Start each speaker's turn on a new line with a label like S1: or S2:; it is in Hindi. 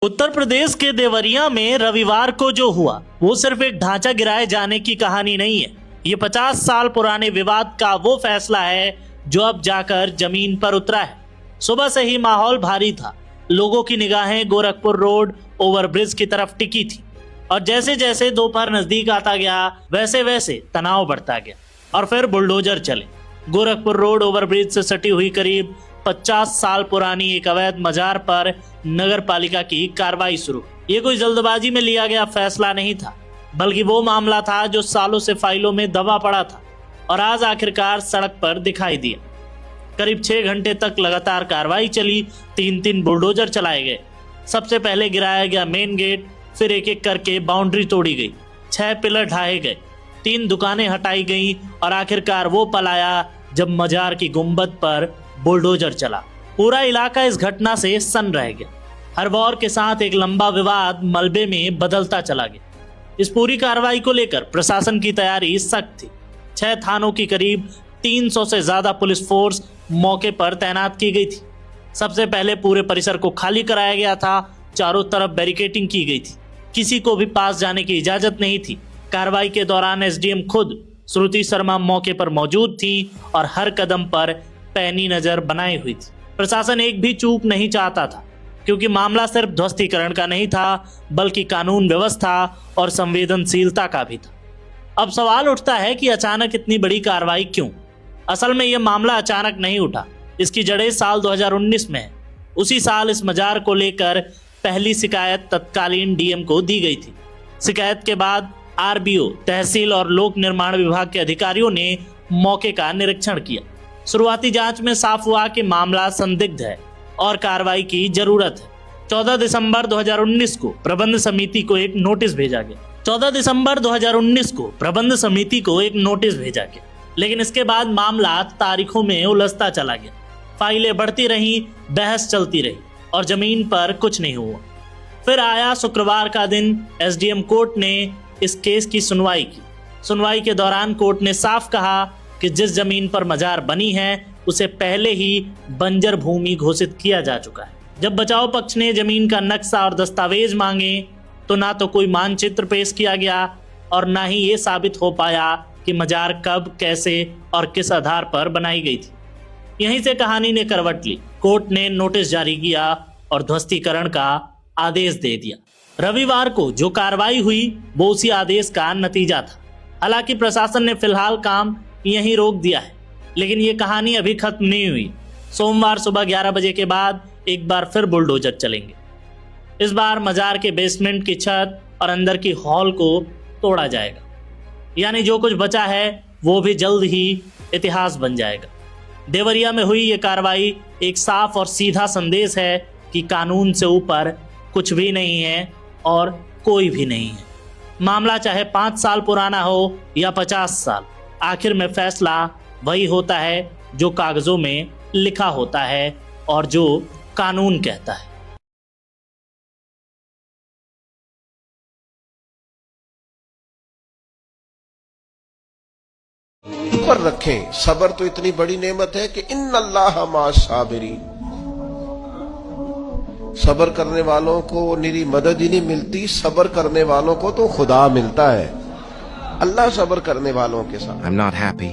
S1: उत्तर प्रदेश के देवरिया में रविवार को जो हुआ वो सिर्फ एक ढांचा गिराए जाने की कहानी नहीं है। ये 50 साल पुराने विवाद का वो फैसला है जो अब जाकर जमीन पर उतरा है। सुबह से ही माहौल भारी था। लोगों की निगाहें गोरखपुर रोड ओवरब्रिज की तरफ टिकी थी और जैसे जैसे दोपहर नजदीक आता गया वैसे वैसे तनाव बढ़ता गया और फिर बुलडोजर चले। गोरखपुर रोड ओवरब्रिज से सटी हुई करीब 50 साल पुरानी एक अवैध मजार पर नगर पालिका की कार्रवाई शुरू। ये कोई जल्दबाजी में लिया गया फैसला नहीं था, बल्कि वो मामला था जो सालों से फाइलों में दबा पड़ा था और आज आखिरकार सड़क पर दिखाई दिया। करीब 6 घंटे तक लगातार कार्रवाई चली। 3 बुलडोजर चलाए गए। सबसे पहले गिराया गया मेन गेट, फिर एक एक करके बाउंड्री तोड़ी गई, 6 पिलर ढाए गए, 3 दुकानें हटाई गई और आखिरकार वो पल आया जब मजार की गुंबद पर बुलडोजर चला। पूरा इलाका इस घटना से सन्न रह गया। हर वॉर के साथ एक लंबा विवाद मलबे में बदलता चला गया। इस पूरी कार्रवाई को लेकर प्रशासन की तैयारी सख्त थी। 6 थानों की करीब 300 से ज्यादा पुलिस फोर्स मौके पर तैनात की गई थी। सबसे पहले पूरे परिसर को खाली कराया गया था। चारों तरफ बैरिकेडिंग की गई थी। किसी को भी पास जाने की इजाजत नहीं थी। कार्रवाई के दौरान एसडीएम खुद श्रुति शर्मा मौके पर मौजूद थी और हर कदम पर पैनी नजर बनाई हुई थी। प्रशासन एक भी चूक नहीं चाहता था, क्योंकि मामला सिर्फ ध्वस्तीकरण का नहीं था बल्कि कानून व्यवस्था और संवेदनशीलता का भी था। अब सवाल उठता है कि अचानक इतनी बड़ी कार्रवाई क्यों? असल में यह मामला अचानक नहीं उठा। इसकी जड़ें साल 2019 में है। उसी साल इस मजार को लेकर पहली शिकायत तत्कालीन डीएम को दी गई थी। शिकायत के बाद आरबीओ, तहसील और लोक निर्माण विभाग के अधिकारियों ने मौके का निरीक्षण किया। शुरुआती जांच में साफ हुआ कि मामला संदिग्ध है और कार्रवाई की जरूरत है। 14 दिसंबर 2019 को प्रबंध समिति को एक नोटिस भेजा गया। 14 दिसंबर 2019 को प्रबंध समिति को एक नोटिस भेजा गया, लेकिन इसके बाद मामला तारीखों में उलझता चला गया। फाइलें बढ़ती रहीं, बहस चलती रही और जमीन पर कुछ नहीं हुआ। फिर आया शुक्रवार का दिन। एसडीएम कोर्ट ने इस केस की सुनवाई की। सुनवाई के दौरान कोर्ट ने साफ कहा कि जिस जमीन पर मजार बनी है उसे पहले ही बंजर भूमि घोषित किया जा चुका है। जब बचाव पक्ष ने जमीन का नक्शा और दस्तावेज मांगे तो ना तो कोई मानचित्र पेश किया गया और ना ही ये साबित हो पाया कि मजार कब, कैसे और किस आधार पर बनाई गई थी। यहीं से कहानी ने करवट ली। कोर्ट ने नोटिस जारी किया और ध्वस्तीकरण का आदेश दे दिया। रविवार को जो कार्रवाई हुई वो उसी आदेश का नतीजा था। हालांकि प्रशासन ने फिलहाल काम यहीं रोक दिया है, लेकिन ये कहानी अभी खत्म नहीं हुई। सोमवार सुबह 11 बजे के बाद एक बार फिर बुलडोजर चलेंगे। इस बार मजार के बेसमेंट की छत और अंदर की हॉल को तोड़ा जाएगा। यानी जो कुछ बचा है वो भी जल्द ही इतिहास बन जाएगा। देवरिया में हुई ये कार्रवाई एक साफ और सीधा संदेश है कि कानून से ऊपर कुछ भी नहीं है और कोई भी नहीं है। मामला चाहे 5 साल पुराना हो या 50 साल, आखिर में फैसला वही होता है जो कागजों में लिखा होता है और जो कानून कहता है।
S2: पर रखें। सब्र तो इतनी बड़ी नेमत है कि इन्नल्लाह मा साबिरीन। सब्र करने वालों को निरी मदद ही नहीं मिलती, सब्र करने वालों को तो खुदा मिलता है। अल्लाह सब्र करने वालों के साथ।
S3: I'm not happy.